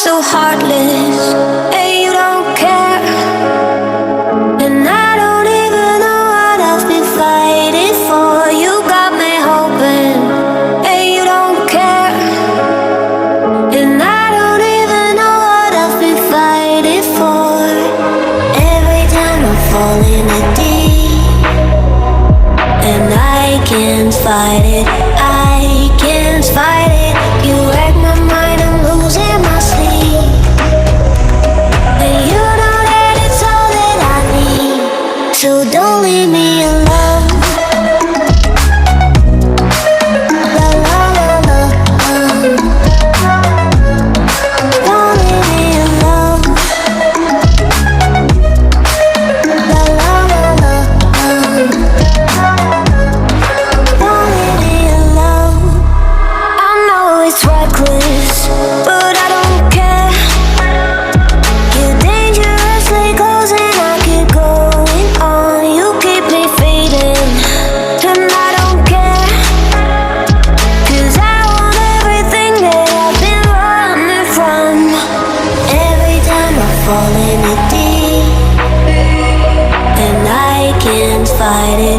so heartless. Hey, you don't care, and I don't even know what I've been fighting for. You got me hoping. Hey, you don't care, and I don't even know what I've been fighting for. Every time I fall in the deep, and I can't fight it, I can't fight it. You wreck my mind, I'm losing my sleep, and you know that it's all that I need. So don't leave me alone. La la la la. Don't leave me alone. La la la la. Don't leave me alone. I know it's reckless, but I don't care. You're dangerously close and I keep going on. You keep me fading, and I don't care, 'cause I want everything that I've been running from. Every time I fall in the deep, and I can't fight it,